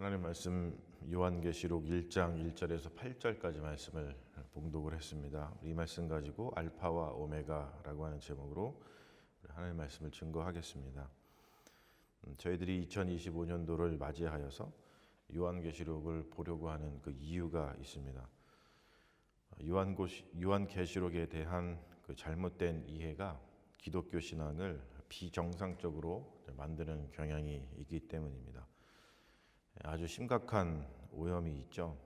하나님 말씀 요한계시록 1장 1절에서 8절까지 말씀을 봉독을 했습니다. 이 말씀 가지고 알파와 오메가라고 하는 제목으로 하나님 말씀을 증거하겠습니다. 저희들이 2025년도를 맞이하여서 요한계시록을 보려고 하는 그 이유가 있습니다. 요한계시록에 대한 그 잘못된 이해가 기독교 신앙을 비정상적으로 만드는 경향이 있기 때문입니다. 아주 심각한 오염이 있죠.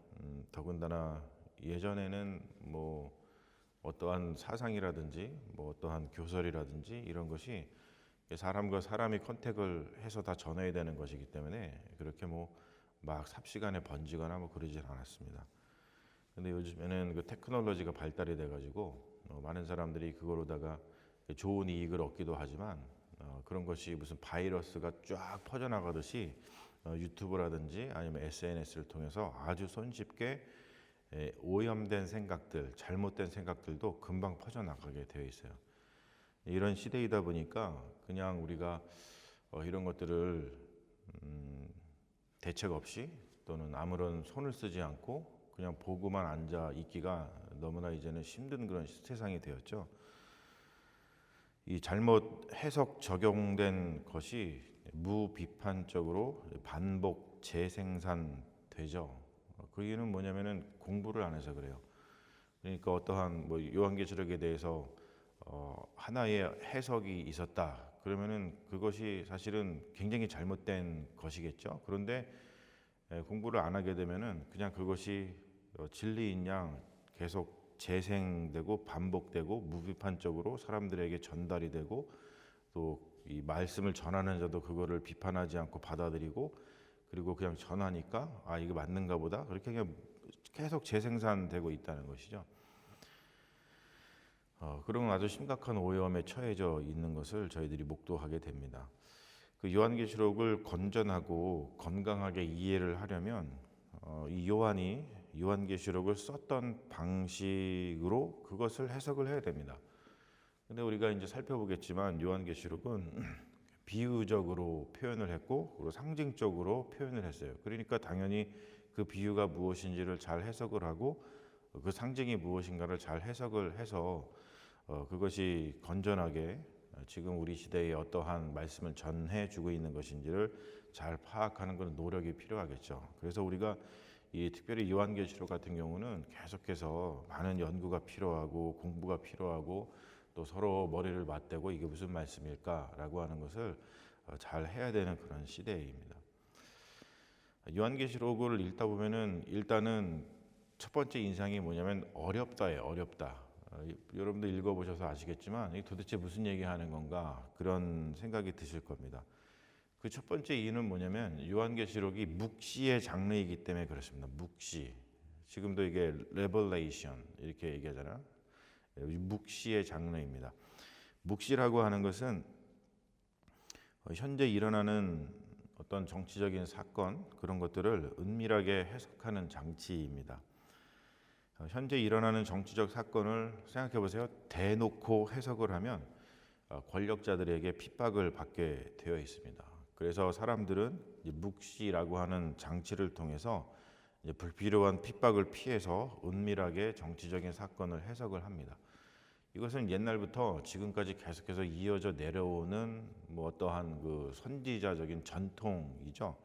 더군다나 예전에는 어떠한 사상이라든지 어떠한 교설이라든지 이런 것이 사람과 사람이 컨택을 해서 다 전해야 되는 것이기 때문에 그렇게 막 삽시간에 번지거나 그러진 않았습니다. 근데 요즘에는 그 테크놀로지가 발달이 돼가지고 많은 사람들이 그거로다가 좋은 이익을 얻기도 하지만 그런 것이 무슨 바이러스가 쫙 퍼져나가듯이 유튜브라든지 아니면 SNS를 통해서 아주 손쉽게 오염된 생각들, 잘못된 생각들도 금방 퍼져나가게 되어 있어요. 이런 시대이다 보니까 그냥 우리가 이런 것들을 대책 없이 또는 아무런 손을 쓰지 않고 그냥 보고만 앉아 있기가 너무나 이제는 힘든 그런 세상이 되었죠. 이 잘못 해석 적용된 것이 무비판적으로 반복 재생산되죠. 그 이유는 뭐냐면은 공부를 안 해서 그래요. 그러니까 어떠한 요한계시록에 대해서 하나의 해석이 있었다. 그러면은 그것이 사실은 굉장히 잘못된 것이겠죠. 그런데 공부를 안 하게 되면은 그냥 그것이 진리인 양 계속 재생되고 반복되고 무비판적으로 사람들에게 전달이 되고 또 이 말씀을 전하는 자도 그거를 비판하지 않고 받아들이고 그리고 그냥 전하니까 이거 맞는가 보다 그렇게 그냥 계속 재생산되고 있다는 것이죠. 그런 아주 심각한 오염에 처해져 있는 것을 저희들이 목도하게 됩니다. 그 요한계시록을 건전하고 건강하게 이해를 하려면 이 요한이 요한계시록을 썼던 방식으로 그것을 해석을 해야 됩니다. 근데 우리가 이제 살펴보겠지만 요한계시록은 비유적으로 표현을 했고 그리고 상징적으로 표현을 했어요. 그러니까 당연히 그 비유가 무엇인지를 잘 해석을 하고 그 상징이 무엇인가를 잘 해석을 해서 그것이 건전하게 지금 우리 시대에 어떠한 말씀을 전해주고 있는 것인지를 잘 파악하는 그런 노력이 필요하겠죠. 그래서 우리가 이 특별히 요한계시록 같은 경우는 계속해서 많은 연구가 필요하고 공부가 필요하고 또 서로 머리를 맞대고 이게 무슨 말씀일까라고 하는 것을 잘 해야 되는 그런 시대입니다. 요한계시록을 읽다 보면은 일단은 첫 번째 인상이 뭐냐면 어렵다예요. 어렵다. 여러분도 읽어보셔서 아시겠지만 이게 도대체 무슨 얘기하는 건가 그런 생각이 드실 겁니다. 그 첫 번째 이유는 뭐냐면 요한계시록이 묵시의 장르이기 때문에 그렇습니다. 묵시. 지금도 이게 레벨레이션 이렇게 얘기하잖아요. 묵시의 장르입니다. 묵시라고 하는 것은 현재 일어나는 어떤 정치적인 사건 그런 것들을 은밀하게 해석하는 장치입니다. 현재 일어나는 정치적 사건을 생각해 보세요. 대놓고 해석을 하면 권력자들에게 핍박을 받게 되어 있습니다. 그래서 사람들은 묵시라고 하는 장치를 통해서 불필요한 핍박을 피해서 은밀하게 정치적인 사건을 해석을 합니다. 이것은 옛날부터 지금까지 계속해서 이어져 내려오는 어떠한 그 선지자적인 전통이죠.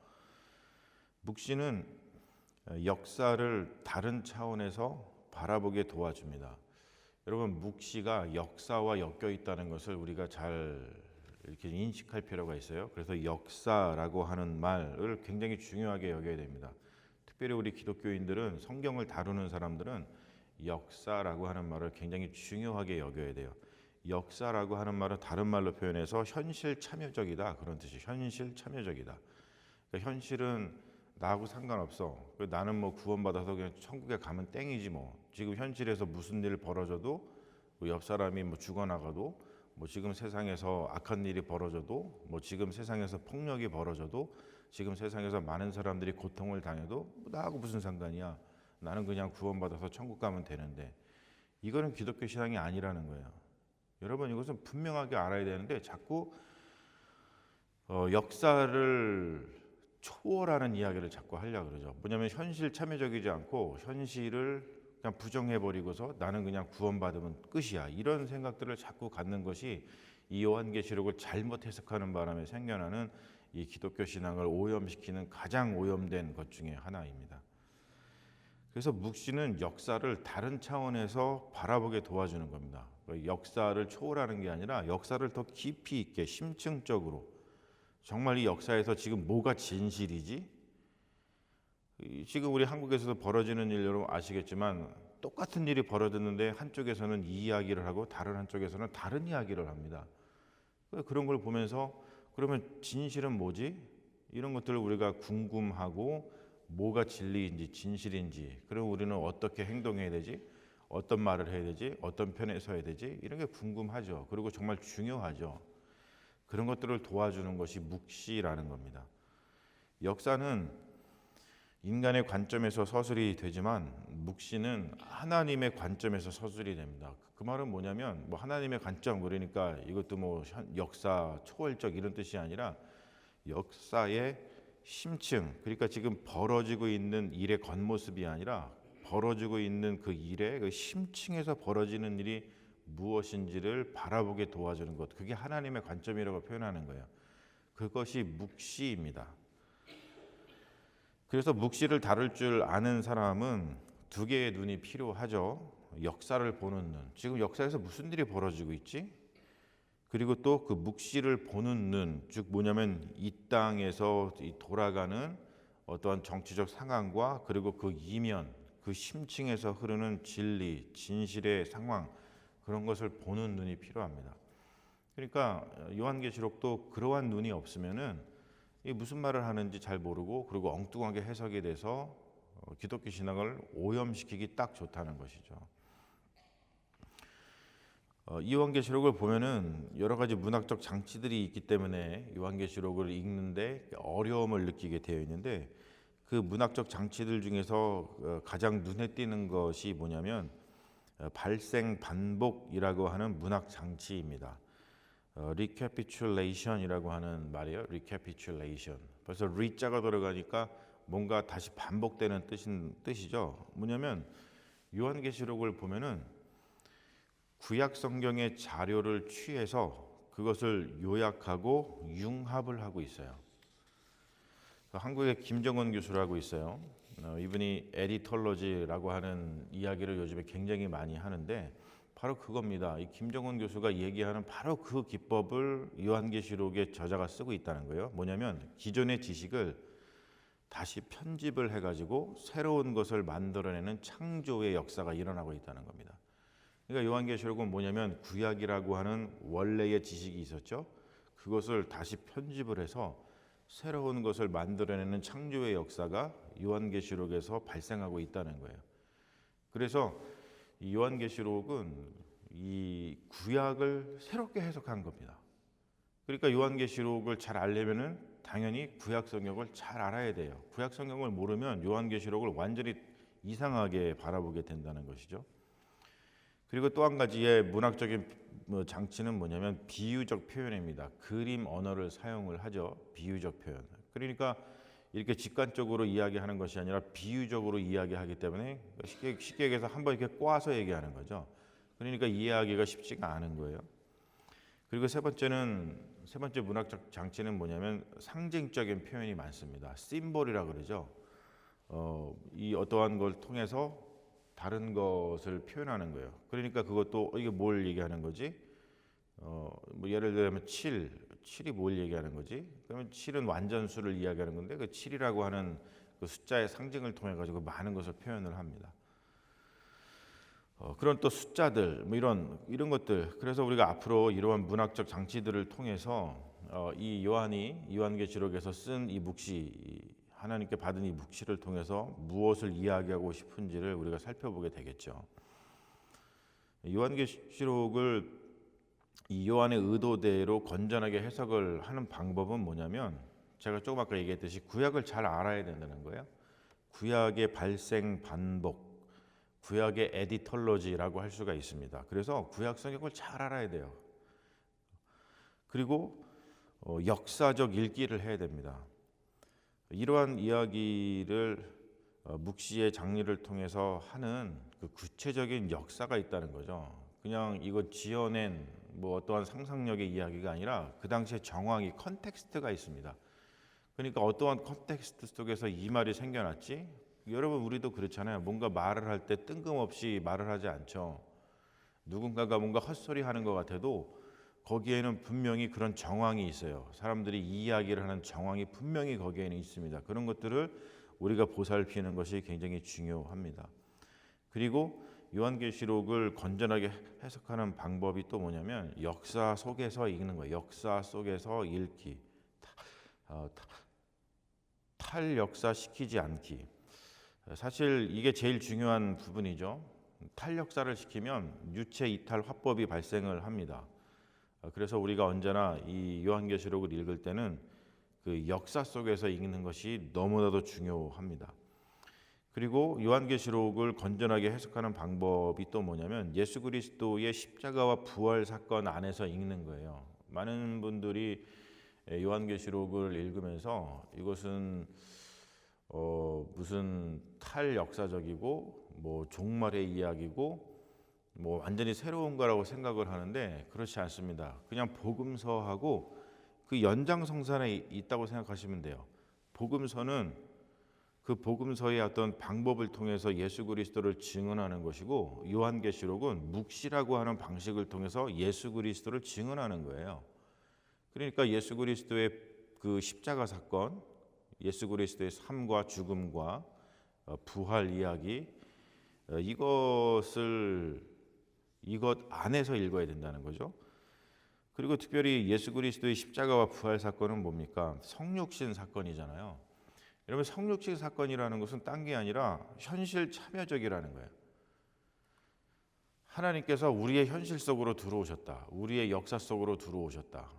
묵시는 역사를 다른 차원에서 바라보게 도와줍니다. 여러분, 묵시가 역사와 엮여 있다는 것을 우리가 잘 이렇게 인식할 필요가 있어요. 그래서 역사라고 하는 말을 굉장히 중요하게 여겨야 됩니다. 특별히 우리 기독교인들은 성경을 다루는 사람들은 역사라고 하는 말을 굉장히 중요하게 여겨야 돼요. 역사라고 하는 말은 다른 말로 표현해서 현실 참여적이다 그런 뜻이 현실 참여적이다. 그러니까 현실은 나하고 상관없어. 나는 구원받아서 그냥 천국에 가면 땡이지 지금 현실에서 무슨 일 벌어져도 옆 사람이 죽어나가도 지금 세상에서 악한 일이 벌어져도 지금 세상에서 폭력이 벌어져도 지금 세상에서 많은 사람들이 고통을 당해도 나하고 무슨 상관이야. 나는 그냥 구원받아서 천국 가면 되는데 이거는 기독교 신앙이 아니라는 거예요. 여러분 이것은 분명하게 알아야 되는데 자꾸 역사를 초월하는 이야기를 자꾸 하려고 그러죠. 뭐냐면 현실 참여적이지 않고 현실을 그냥 부정해버리고서 나는 그냥 구원받으면 끝이야. 이런 생각들을 자꾸 갖는 것이 이 요한계시록을 잘못 해석하는 바람에 생겨나는 이 기독교 신앙을 오염시키는 가장 오염된 것 중에 하나입니다. 그래서 묵시는 역사를 다른 차원에서 바라보게 도와주는 겁니다. 역사를 초월하는 게 아니라 역사를 더 깊이 있게 심층적으로 정말 이 역사에서 지금 뭐가 진실이지? 지금 우리 한국에서도 벌어지는 일 여러분 아시겠지만 똑같은 일이 벌어졌는데 한쪽에서는 이 이야기를 하고 다른 한쪽에서는 다른 이야기를 합니다. 그런 걸 보면서 그러면 진실은 뭐지? 이런 것들을 우리가 궁금하고 뭐가 진리인지 진실인지 그럼 우리는 어떻게 행동해야 되지? 어떤 말을 해야 되지? 어떤 편에 서야 되지? 이런 게 궁금하죠. 그리고 정말 중요하죠. 그런 것들을 도와주는 것이 묵시라는 겁니다. 역사는 인간의 관점에서 서술이 되지만 묵시는 하나님의 관점에서 서술이 됩니다. 그 말은 뭐냐면 뭐 하나님의 관점 그러니까 이것도 뭐 역사 초월적 이런 뜻이 아니라 역사의 심층 그러니까 지금 벌어지고 있는 일의 겉모습이 아니라 벌어지고 있는 그 일의 그 심층에서 벌어지는 일이 무엇인지를 바라보게 도와주는 것 그게 하나님의 관점이라고 표현하는 거예요. 그것이 묵시입니다. 그래서 묵시를 다룰 줄 아는 사람은 두 개의 눈이 필요하죠. 역사를 보는 눈. 지금 역사에서 무슨 일이 벌어지고 있지? 그리고 또 그 묵시를 보는 눈. 즉 뭐냐면 이 땅에서 돌아가는 어떠한 정치적 상황과 그리고 그 이면, 그 심층에서 흐르는 진리, 진실의 상황 그런 것을 보는 눈이 필요합니다. 그러니까 요한계시록도 그러한 눈이 없으면은 이 무슨 말을 하는지 잘 모르고 그리고 엉뚱하게 해석이 돼서 기독교 신앙을 오염시키기 딱 좋다는 것이죠. 이 요한계시록을 보면은 여러 가지 문학적 장치들이 있기 때문에 요한계시록을 읽는데 어려움을 느끼게 되어 있는데 그 문학적 장치들 중에서 가장 눈에 띄는 것이 뭐냐면 발생 반복이라고 하는 문학 장치입니다. recapitulation이라고 하는 말이에요. recapitulation. 벌써 re자가 들어가니까 뭔가 다시 반복되는 뜻이죠. 뭐냐면 요한계시록을 보면은 구약 성경의 자료를 취해서 그것을 요약하고 융합을 하고 있어요. 한국의 김정은 교수라고 있어요. 이분이 에디톨로지라고 하는 이야기를 요즘에 굉장히 많이 하는데 바로 그겁니다. 이 김정은 교수가 얘기하는 바로 그 기법을 요한계시록의 저자가 쓰고 있다는 거예요. 뭐냐면 기존의 지식을 다시 편집을 해가지고 새로운 것을 만들어내는 창조의 역사가 일어나고 있다는 겁니다. 그러니까 요한계시록은 뭐냐면 구약이라고 하는 원래의 지식이 있었죠. 그것을 다시 편집을 해서 새로운 것을 만들어내는 창조의 역사가 요한계시록에서 발생하고 있다는 거예요. 그래서 이 요한계시록은 이 구약을 새롭게 해석한 겁니다. 그러니까 요한계시록을 잘 알려면은 당연히 구약 성경을 잘 알아야 돼요. 구약 성경을 모르면 요한계시록을 완전히 이상하게 바라보게 된다는 것이죠. 그리고 또 한 가지의 문학적인 장치는 뭐냐면 비유적 표현입니다. 그림 언어를 사용을 하죠. 비유적 표현. 그러니까 이렇게 직관적으로 이야기하는 것이 아니라 비유적으로 이야기하기 때문에 쉽게 얘기해서 한번 이렇게 꽈서 얘기하는 거죠. 그러니까 이해하기가 쉽지가 않은 거예요. 그리고 세 번째 문학적 장치는 뭐냐면 상징적인 표현이 많습니다. 심볼이라 그러죠. 이 어떠한 걸 통해서 다른 것을 표현하는 거예요. 그러니까 그것도 이게 뭘 얘기하는 거지? 뭐 예를 들면 7이 뭘 얘기하는 거지? 그러면 7은 완전수를 이야기하는 건데 그 7이라고 하는 그 숫자의 상징을 통해 가지고 많은 것을 표현을 합니다. 그런 또 숫자들 뭐 이런 것들. 그래서 우리가 앞으로 이러한 문학적 장치들을 통해서 이 요한계시록에서 쓴 이 묵시 하나님께 받은 이 묵시를 통해서 무엇을 이야기하고 싶은지를 우리가 살펴보게 되겠죠. 요한계시록을 이 요한의 의도대로 건전하게 해석을 하는 방법은 뭐냐면 제가 조금 아까 얘기했듯이 구약을 잘 알아야 된다는 거예요. 구약의 발생 반복, 구약의 에디톨로지라고 할 수가 있습니다. 그래서 구약 성경을 잘 알아야 돼요. 그리고 역사적 읽기를 해야 됩니다. 이러한 이야기를 묵시의 장르를 통해서 하는 그 구체적인 역사가 있다는 거죠. 그냥 이거 지어낸 뭐 어떠한 상상력의 이야기가 아니라 그 당시에 정황이 컨텍스트가 있습니다. 그러니까 어떠한 컨텍스트 속에서 이 말이 생겨났지? 여러분 우리도 그렇잖아요. 뭔가 말을 할 때 뜬금없이 말을 하지 않죠. 누군가가 뭔가 헛소리 하는 것 같아도 거기에는 분명히 그런 정황이 있어요. 사람들이 이야기를 하는 정황이 분명히 거기에는 있습니다. 그런 것들을 우리가 보살피는 것이 굉장히 중요합니다. 그리고 요한계시록을 건전하게 해석하는 방법이 또 뭐냐면 역사 속에서 읽는 거예요. 역사 속에서 읽기. 탈역사시키지 않기. 사실 이게 제일 중요한 부분이죠. 탈역사를 시키면 유체 이탈 화법이 발생을 합니다. 그래서 우리가 언제나 이 요한계시록을 읽을 때는 그 역사 속에서 읽는 것이 너무나도 중요합니다. 그리고 요한계시록을 건전하게 해석하는 방법이 또 뭐냐면 예수 그리스도의 십자가와 부활 사건 안에서 읽는 거예요. 많은 분들이 요한계시록을 읽으면서 이것은 무슨 탈역사적이고 뭐 종말의 이야기고 뭐 완전히 새로운 거라고 생각을 하는데 그렇지 않습니다. 그냥 복음서하고 그 연장성산에 있다고 생각하시면 돼요. 복음서는 그 복음서의 어떤 방법을 통해서 예수 그리스도를 증언하는 것이고 요한계시록은 묵시라고 하는 방식을 통해서 예수 그리스도를 증언하는 거예요. 그러니까 예수 그리스도의 그 십자가 사건, 예수 그리스도의 삶과 죽음과 부활 이야기, 이것 안에서 읽어야 된다는 거죠. 그리고 특별히 예수 그리스도의 십자가와 부활 사건은 뭡니까? 성육신 사건이잖아요. 여러분 성육신 사건이라는 것은 딴 게 아니라 현실 참여적이라는 거예요. 하나님께서 우리의 현실 속으로 들어오셨다. 우리의 역사 속으로 들어오셨다.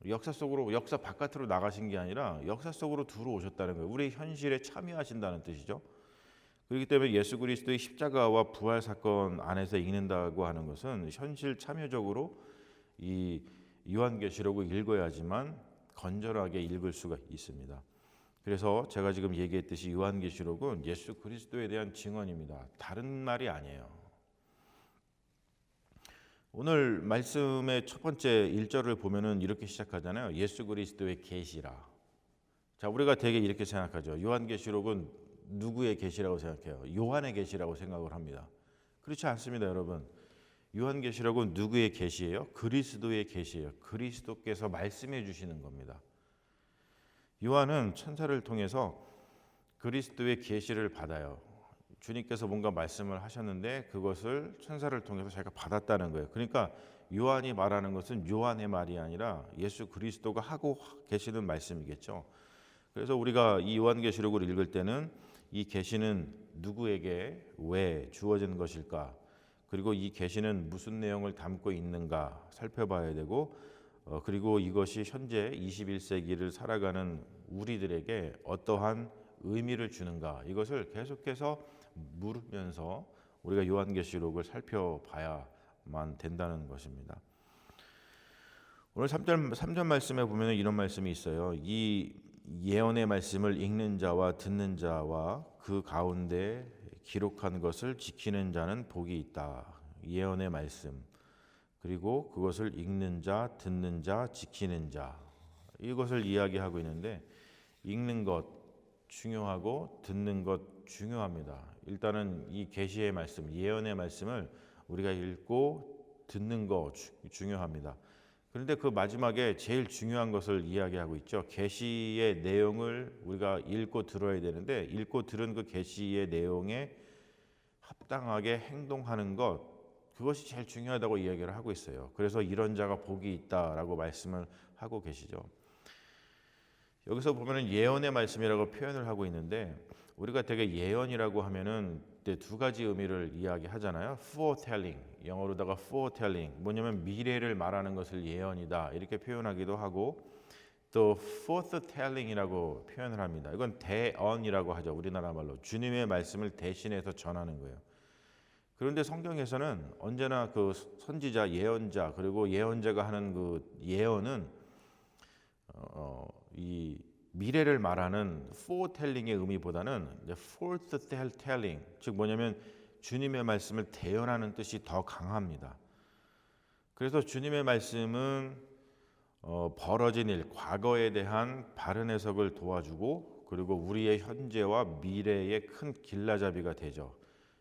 역사 바깥으로 나가신 게 아니라 역사 속으로 들어오셨다는 거예요. 우리의 현실에 참여하신다는 뜻이죠. 그렇기 때문에 예수 그리스도의 십자가와 부활 사건 안에서 읽는다고 하는 것은 현실 참여적으로 이 요한계시록을 읽어야지만 건전하게 읽을 수가 있습니다. 그래서 제가 지금 얘기했듯이 요한계시록은 예수 그리스도에 대한 증언입니다. 다른 말이 아니에요. 오늘 말씀의 첫 번째 1절을 보면은 이렇게 시작하잖아요. 예수 그리스도의 계시라. 자, 우리가 되게 이렇게 생각하죠. 요한계시록은 누구의 계시라고 생각해요? 요한의 계시라고 생각을 합니다. 그렇지 않습니다, 여러분. 요한계시록은 누구의 계시예요? 그리스도의 계시예요. 그리스도께서 말씀해 주시는 겁니다. 요한은 천사를 통해서 그리스도의 계시를 받아요. 주님께서 뭔가 말씀을 하셨는데 그것을 천사를 통해서 자기가 받았다는 거예요. 그러니까 요한이 말하는 것은 요한의 말이 아니라 예수 그리스도가 하고 계시는 말씀이겠죠. 그래서 우리가 이 요한계시록을 읽을 때는 이 계시는 누구에게 왜 주어진 것일까? 그리고 이 계시는 무슨 내용을 담고 있는가 살펴봐야 되고 그리고 이것이 현재 21세기를 살아가는 우리들에게 어떠한 의미를 주는가 이것을 계속해서 물으면서 우리가 요한계시록을 살펴봐야만 된다는 것입니다. 오늘 3절 말씀에 보면 이런 말씀이 있어요. 이 예언의 말씀을 읽는 자와 듣는 자와 그 가운데 기록한 것을 지키는 자는 복이 있다. 예언의 말씀 그리고 그것을 읽는 자, 듣는 자, 지키는 자 이것을 이야기하고 있는데 읽는 것 중요하고 듣는 것 중요합니다. 일단은 이 계시의 말씀, 예언의 말씀을 우리가 읽고 듣는 거 중요합니다. 그런데 그 마지막에 제일 중요한 것을 이야기하고 있죠. 계시의 내용을 우리가 읽고 들어야 되는데 읽고 들은 그 계시의 내용에 합당하게 행동하는 것 그것이 제일 중요하다고 이야기를 하고 있어요. 그래서 이런 자가 복이 있다라고 말씀을 하고 계시죠. 여기서 보면은 예언의 말씀이라고 표현을 하고 있는데 우리가 되게 예언이라고 하면은 두 가지 의미를 이야기하잖아요. foretelling, 영어로다가 foretelling, 뭐냐면 미래를 말하는 것을 예언이다 이렇게 표현하기도 하고 또 forthtelling이라고 표현을 합니다. 이건 대언이라고 하죠. 우리나라 말로 주님의 말씀을 대신해서 전하는 거예요. 그런데 성경에서는 언제나 그 선지자, 예언자 그리고 예언자가 하는 그 예언은 이 미래를 말하는 foretelling의 의미보다는 이제 forthtelling, 즉 뭐냐면 주님의 말씀을 대언하는 뜻이 더 강합니다. 그래서 주님의 말씀은 벌어진 일, 과거에 대한 바른 해석을 도와주고 그리고 우리의 현재와 미래의 큰 길라잡이가 되죠.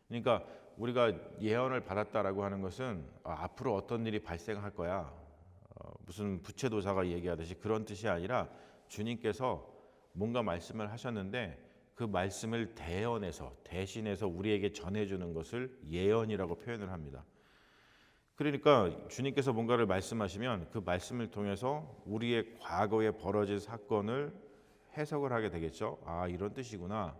그러니까 우리가 예언을 받았다라고 하는 것은 앞으로 어떤 일이 발생할 거야. 무슨 부채도사가 얘기하듯이 그런 뜻이 아니라 주님께서 뭔가 말씀을 하셨는데 그 말씀을 대언해서 대신해서 우리에게 전해주는 것을 예언이라고 표현을 합니다. 그러니까 주님께서 뭔가를 말씀하시면 그 말씀을 통해서 우리의 과거에 벌어진 사건을 해석을 하게 되겠죠. 아, 이런 뜻이구나.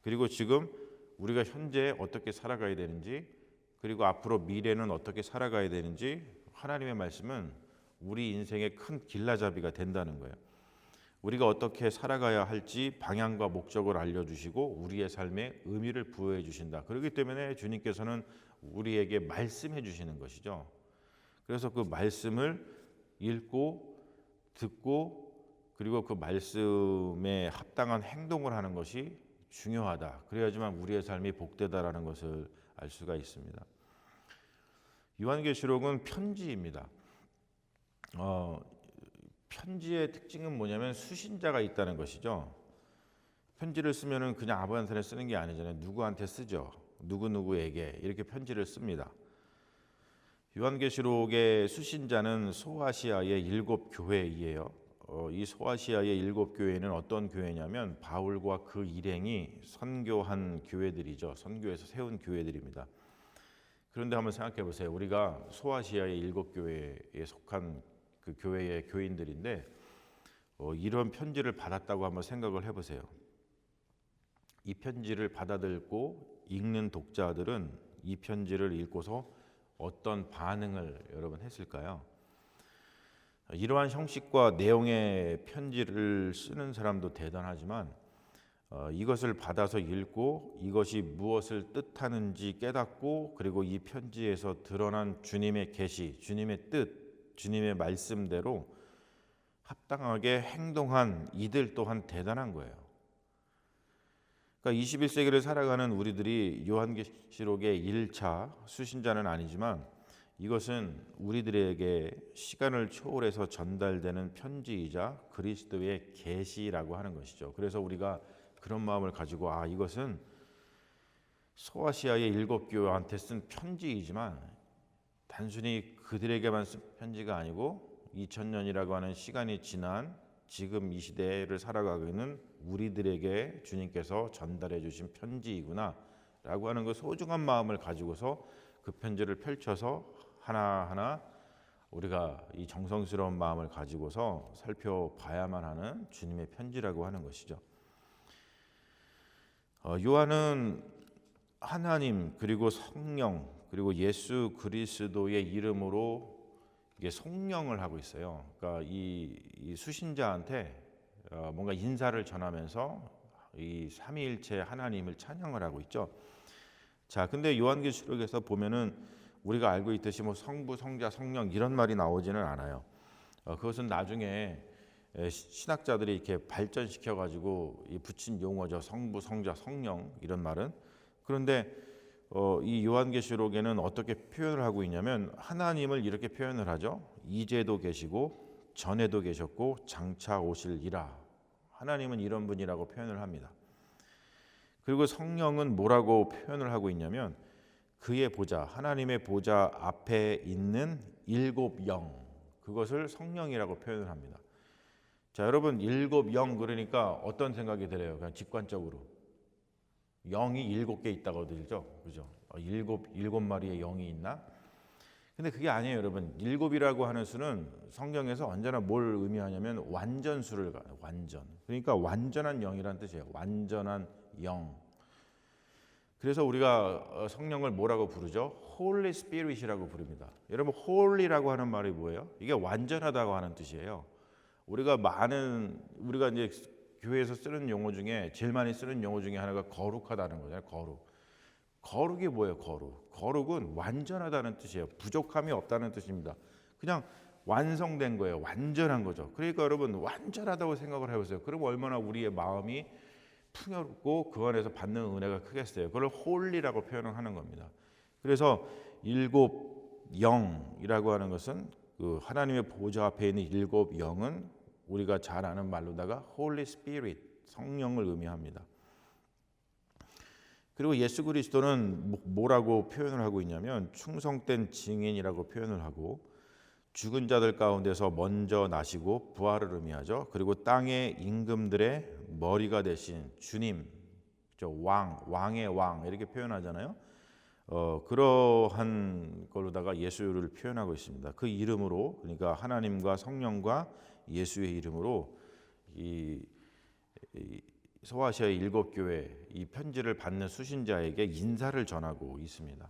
그리고 지금 우리가 현재 어떻게 살아가야 되는지, 그리고 앞으로 미래는 어떻게 살아가야 되는지 하나님의 말씀은 우리 인생의 큰 길라잡이가 된다는 거예요. 우리가 어떻게 살아가야 할지 방향과 목적을 알려주시고 우리의 삶에 의미를 부여해 주신다. 그렇기 때문에 주님께서는 우리에게 말씀해 주시는 것이죠. 그래서 그 말씀을 읽고 듣고 그리고 그 말씀에 합당한 행동을 하는 것이 중요하다. 그래야지만 우리의 삶이 복되다라는 것을 알 수가 있습니다. 요한계시록은 편지입니다. 편지의 특징은 뭐냐면 수신자가 있다는 것이죠. 편지를 쓰면은 그냥 아무한테나 쓰는 게 아니잖아요. 누구한테 쓰죠. 누구누구에게 이렇게 편지를 씁니다. 요한계시록의 수신자는 소아시아의 7교회이에요. 이 소아시아의 7교회는 어떤 교회냐면 바울과 그 일행이 선교한 교회들이죠. 선교에서 세운 교회들입니다. 그런데 한번 생각해 보세요. 우리가 소아시아의 7교회에 속한 그 교회의 교인들인데 이런 편지를 받았다고 한번 생각을 해보세요. 이 편지를 받아들고 읽는 독자들은 이 편지를 읽고서 어떤 반응을 여러분 했을까요? 이러한 형식과 내용의 편지를 쓰는 사람도 대단하지만 이것을 받아서 읽고 이것이 무엇을 뜻하는지 깨닫고 그리고 이 편지에서 드러난 주님의 계시, 주님의 뜻, 주님의 말씀대로 합당하게 행동한 이들 또한 대단한 거예요. 그러니까 21세기를 살아가는 우리들이 요한계시록의 1차 수신자는 아니지만 이것은 우리들에게 시간을 초월해서 전달되는 편지이자 그리스도의 계시라고 하는 것이죠. 그래서 우리가 그런 마음을 가지고 이것은 소아시아의 7교회한테 쓴 편지이지만 단순히 그들에게만 쓴 편지가 아니고 2000년이라고 하는 시간이 지난 지금 이 시대를 살아가고 있는 우리들에게 주님께서 전달해 주신 편지이구나 라고 하는 그 소중한 마음을 가지고서 그 편지를 펼쳐서 하나하나 우리가 이 정성스러운 마음을 가지고서 살펴봐야만 하는 주님의 편지라고 하는 것이죠. 요한은 하나님 그리고 성령 그리고 예수 그리스도의 이름으로 이게 성령을 하고 있어요. 그러니까 이 수신자한테 뭔가 인사를 전하면서 이 삼위일체 하나님을 찬양을 하고 있죠. 자, 근데 요한계시록에서 보면은 우리가 알고 있듯이 뭐 성부, 성자, 성령 이런 말이 나오지는 않아요. 그것은 나중에 신학자들이 이렇게 발전시켜 가지고 붙인 용어죠. 성부, 성자, 성령 이런 말은. 그런데 이 요한계시록에는 어떻게 표현을 하고 있냐면 하나님을 이렇게 표현을 하죠. 이제도 계시고 전에도 계셨고 장차 오실이라. 하나님은 이런 분이라고 표현을 합니다. 그리고 성령은 뭐라고 표현을 하고 있냐면 그의 보좌, 하나님의 보좌 앞에 있는 7 영, 그것을 성령이라고 표현을 합니다. 자, 여러분 7 영 그러니까 어떤 생각이 들어요? 그냥 직관적으로 영이 7개 있다고 들죠, 그죠? 7마리의 영이 있나? 근데 그게 아니에요, 여러분. 7이라고 하는 수는 성경에서 언제나 뭘 의미하냐면 완전수를 완전. 그러니까 완전한 영이란 뜻이에요. 완전한 영. 그래서 우리가 성령을 뭐라고 부르죠? Holy Spirit이라고 부릅니다. 여러분, Holy라고 하는 말이 뭐예요? 이게 완전하다고 하는 뜻이에요. 우리가 이제 교회에서 쓰는 용어 중에 제일 많이 쓰는 용어 중에 하나가 거룩하다는 거잖아요. 거룩이 뭐예요? 거룩은 완전하다는 뜻이에요. 부족함이 없다는 뜻입니다. 그냥 완성된 거예요. 완전한 거죠. 그러니까 여러분 완전하다고 생각을 해보세요. 그럼 얼마나 우리의 마음이 풍요롭고 그 안에서 받는 은혜가 크겠어요. 그걸 홀리라고 표현을 하는 겁니다. 그래서 일곱 영이라고 하는 것은 그 하나님의 보좌 앞에 있는 일곱 영은 우리가 잘 아는 말로다가 Holy Spirit, 성령을 의미합니다. 그리고 예수 그리스도는 뭐라고 표현을 하고 있냐면 충성된 증인이라고 표현을 하고 죽은 자들 가운데서 먼저 나시고 부활을 의미하죠. 그리고 땅의 임금들의 머리가 되신 주님, 왕의 왕 이렇게 표현하잖아요. 그러한 걸로다가 예수를 표현하고 있습니다. 그 이름으로, 그러니까 하나님과 성령과 예수의 이름으로 이 소아시아의 일곱 교회 이 편지를 받는 수신자에게 인사를 전하고 있습니다.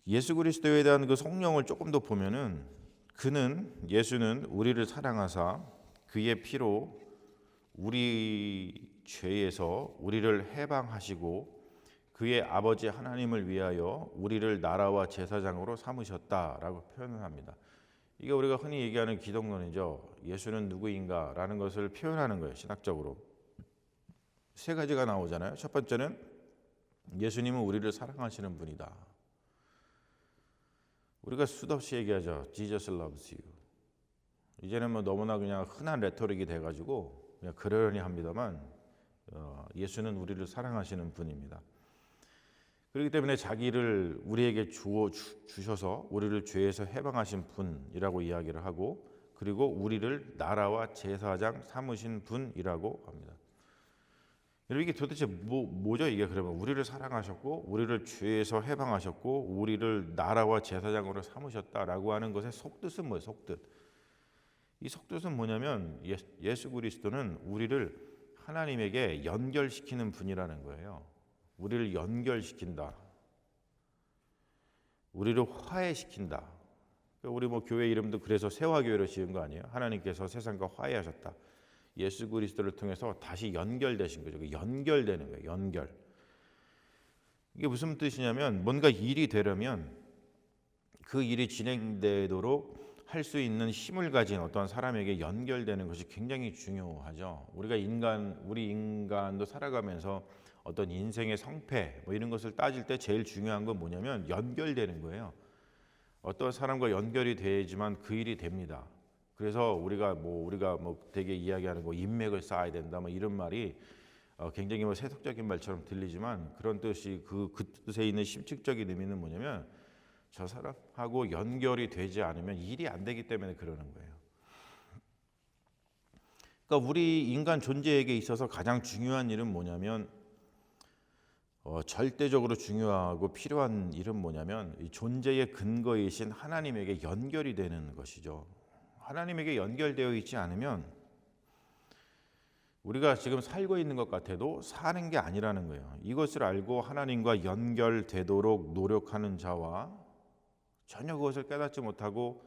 예수 그리스도에 대한 그 성령을 조금 더 보면은 예수는 우리를 사랑하사 그의 피로 우리 죄에서 우리를 해방하시고 그의 아버지 하나님을 위하여 우리를 나라와 제사장으로 삼으셨다라고 표현을 합니다. 이게 우리가 흔히 얘기하는 기독론이죠. 예수는 누구인가라는 것을 표현하는 거예요. 신학적으로 세 가지가 나오잖아요. 첫 번째는 예수님은 우리를 사랑하시는 분이다. 우리가 수도 없이 얘기하죠. Jesus loves you. 이제는 뭐 너무나 그냥 흔한 레토릭이 돼가지고 그냥 그러려니 합니다만 예수는 우리를 사랑하시는 분입니다. 그렇기 때문에 자기를 우리에게 주셔서 우리를 죄에서 해방하신 분이라고 이야기를 하고 그리고 우리를 나라와 제사장 삼으신 분이라고 합니다. 여러분 이게 도대체 뭐죠 이게? 그러면 우리를 사랑하셨고 우리를 죄에서 해방하셨고 우리를 나라와 제사장으로 삼으셨다라고 하는 것의 속뜻은 뭐예요? 속뜻. 이 속뜻은 뭐냐면 예수 그리스도는 우리를 하나님에게 연결시키는 분이라는 거예요. 우리를 연결시킨다. 우리를 화해시킨다. 우리 교회 이름도 그래서 세화교회로 지은 거 아니에요? 하나님께서 세상과 화해하셨다. 예수 그리스도를 통해서 다시 연결되신 거죠. 연결되는 거예요. 연결. 이게 무슨 뜻이냐면 뭔가 일이 되려면 그 일이 진행되도록 할 수 있는 힘을 가진 어떤 사람에게 연결되는 것이 굉장히 중요하죠. 우리 인간도 살아가면서 어떤 인생의 성패 이런 것을 따질 때 제일 중요한 건 뭐냐면 연결되는 거예요. 어떤 사람과 연결이 돼야지만 그 일이 됩니다. 그래서 우리가 되게 이야기하는 거 인맥을 쌓아야 된다 이런 말이 굉장히 세속적인 말처럼 들리지만 그런 뜻이 그 뜻에 있는 심층적인 의미는 뭐냐면 저 사람하고 연결이 되지 않으면 일이 안 되기 때문에 그러는 거예요. 그러니까 우리 인간 존재에게 있어서 가장 중요한 일은 뭐냐면 절대적으로 중요하고 필요한 일은 뭐냐면 이 존재의 근거이신 하나님에게 연결이 되는 것이죠. 하나님에게 연결되어 있지 않으면 우리가 지금 살고 있는 것 같아도 사는 게 아니라는 거예요. 이것을 알고 하나님과 연결되도록 노력하는 자와 전혀 그것을 깨닫지 못하고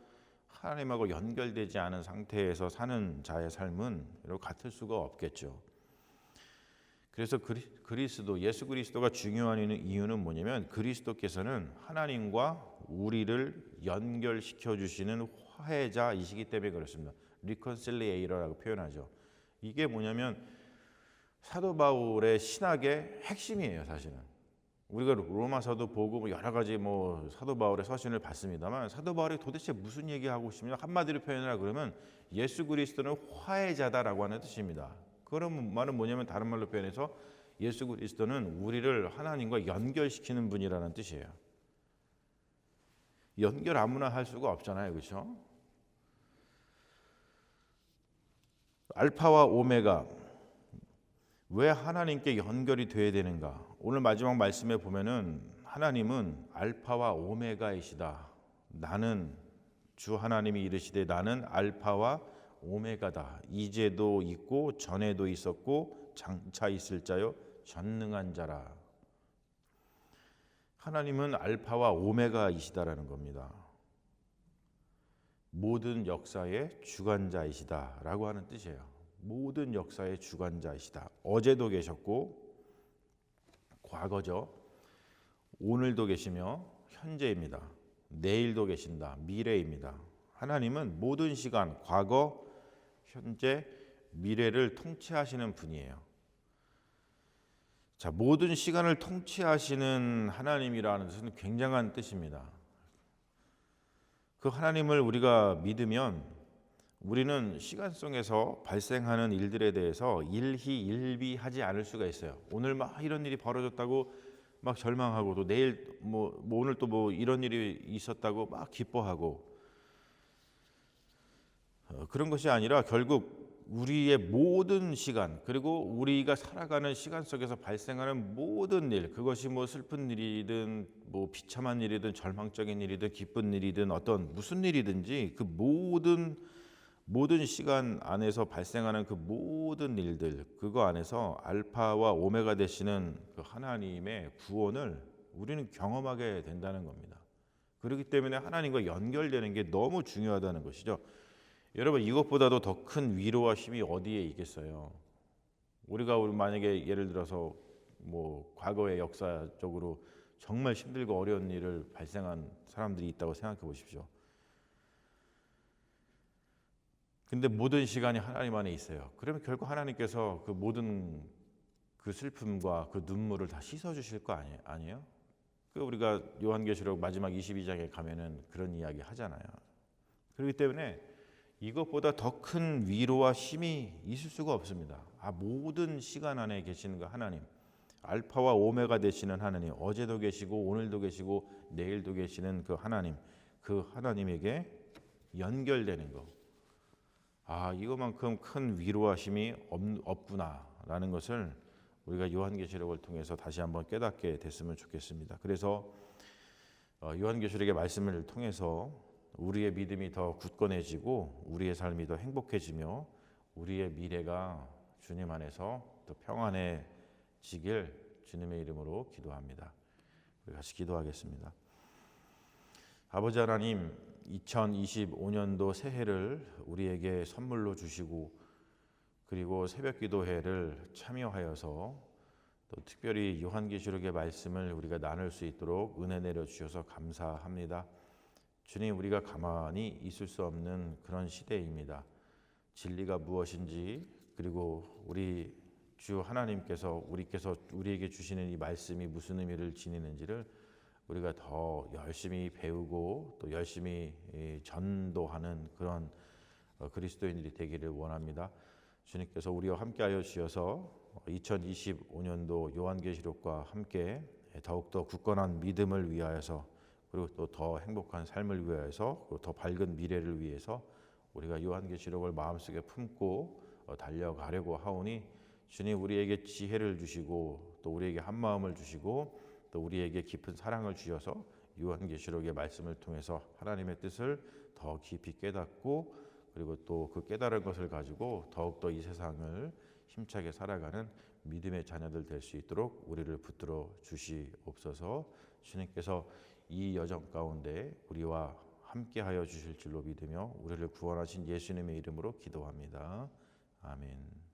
하나님하고 연결되지 않은 상태에서 사는 자의 삶은 같을 수가 없겠죠. 그래서 예수 그리스도가 중요한 이유는 뭐냐면 그리스도께서는 하나님과 우리를 연결시켜 주시는 화해자이시기 때문에 그렇습니다. 리컨실리에이터라고 표현하죠. 이게 뭐냐면 사도 바울의 신학의 핵심이에요. 사실은 우리가 로마서도 보고 여러 가지 사도 바울의 서신을 봤습니다만 사도 바울이 도대체 무슨 얘기하고 싶냐 한마디로 표현하라 그러면 예수 그리스도는 화해자다라고 하는 뜻입니다. 그런 말은 뭐냐면 다른 말로 표현해서 예수 그리스도는 우리를 하나님과 연결시키는 분이라는 뜻이에요. 연결 아무나 할 수가 없잖아요. 그렇죠? 알파와 오메가 왜 하나님께 연결이 돼야 되는가? 오늘 마지막 말씀에 보면은 하나님은 알파와 오메가이시다. 나는 주 하나님이 이르시되 나는 알파와 오메가다. 이제도 있고 전에도 있었고 장차 있을 자요 전능한 자라. 하나님은 알파와 오메가이시다라는 겁니다. 모든 역사의 주관자이시다라고 하는 뜻이에요. 모든 역사의 주관자이시다. 어제도 계셨고 과거죠. 오늘도 계시며 현재입니다. 내일도 계신다. 미래입니다. 하나님은 모든 시간, 과거, 현재, 미래를 통치하시는 분이에요. 자, 모든 시간을 통치하시는 하나님이라는 것은 굉장한 뜻입니다. 그 하나님을 우리가 믿으면 우리는 시간 속에서 발생하는 일들에 대해서 일희일비하지 않을 수가 있어요. 오늘 막 이런 일이 벌어졌다고 막 절망하고, 또 내일 오늘 또 이런 일이 있었다고 막 기뻐하고, 그런 것이 아니라 결국 우리의 모든 시간, 그리고 우리가 살아가는 시간 속에서 발생하는 모든 일, 그것이 슬픈 일이든 비참한 일이든 절망적인 일이든 기쁜 일이든 어떤 무슨 일이든지 그 모든 시간 안에서 발생하는 그 모든 일들, 그거 안에서 알파와 오메가 되시는 그 하나님의 구원을 우리는 경험하게 된다는 겁니다. 그렇기 때문에 하나님과 연결되는 게 너무 중요하다는 것이죠. 여러분, 이것보다도 더 큰 위로와 힘이 어디에 있겠어요? 우리가 만약에 예를 들어서 과거의 역사적으로 정말 힘들고 어려운 일을 발생한 사람들이 있다고 생각해 보십시오. 근데 모든 시간이 하나님 안에 있어요. 그러면 결국 하나님께서 그 모든 그 슬픔과 그 눈물을 다 씻어 주실 거 아니에요? 그 우리가 요한계시록 마지막 22장에 가면은 그런 이야기 하잖아요. 그렇기 때문에 이것보다 더 큰 위로와 힘이 있을 수가 없습니다. 모든 시간 안에 계시는 그 하나님, 알파와 오메가 되시는 하나님, 어제도 계시고 오늘도 계시고 내일도 계시는 그 하나님, 그 하나님에게 연결되는 거. 이거만큼 큰 위로와 힘이 없구나라는 것을 우리가 요한계시록을 통해서 다시 한번 깨닫게 됐으면 좋겠습니다. 그래서 요한계시록의 말씀을 통해서 우리의 믿음이 더 굳건해지고 우리의 삶이 더 행복해지며 우리의 미래가 주님 안에서 더 평안해지길 주님의 이름으로 기도합니다. 우리 같이 기도하겠습니다. 아버지 하나님, 2025년도 새해를 우리에게 선물로 주시고, 그리고 새벽기도회를 참여하여서 또 특별히 요한계시록의 말씀을 우리가 나눌 수 있도록 은혜 내려 주셔서 감사합니다. 주님, 우리가 가만히 있을 수 없는 그런 시대입니다. 진리가 무엇인지, 그리고 우리 주 하나님께서 우리에게 주시는 이 말씀이 무슨 의미를 지니는지를 우리가 더 열심히 배우고 또 열심히 전도하는 그런 그리스도인들이 되기를 원합니다. 주님께서 우리와 함께하여 주셔서 2025년도 요한계시록과 함께 더욱더 굳건한 믿음을 위하여서, 그리고 또 더 행복한 삶을 위하여서, 그리고 더 밝은 미래를 위해서 우리가 요한계시록을 마음속에 품고 달려가려고 하오니, 주님 우리에게 지혜를 주시고 또 우리에게 한마음을 주시고 또 우리에게 깊은 사랑을 주셔서 요한계시록의 말씀을 통해서 하나님의 뜻을 더 깊이 깨닫고, 그리고 또 그 깨달은 것을 가지고 더욱더 이 세상을 힘차게 살아가는 믿음의 자녀들 될 수 있도록 우리를 붙들어 주시옵소서. 주님께서 이 여정 가운데 우리와 함께하여 주실 줄로 믿으며 우리를 구원하신 예수님의 이름으로 기도합니다. 아멘.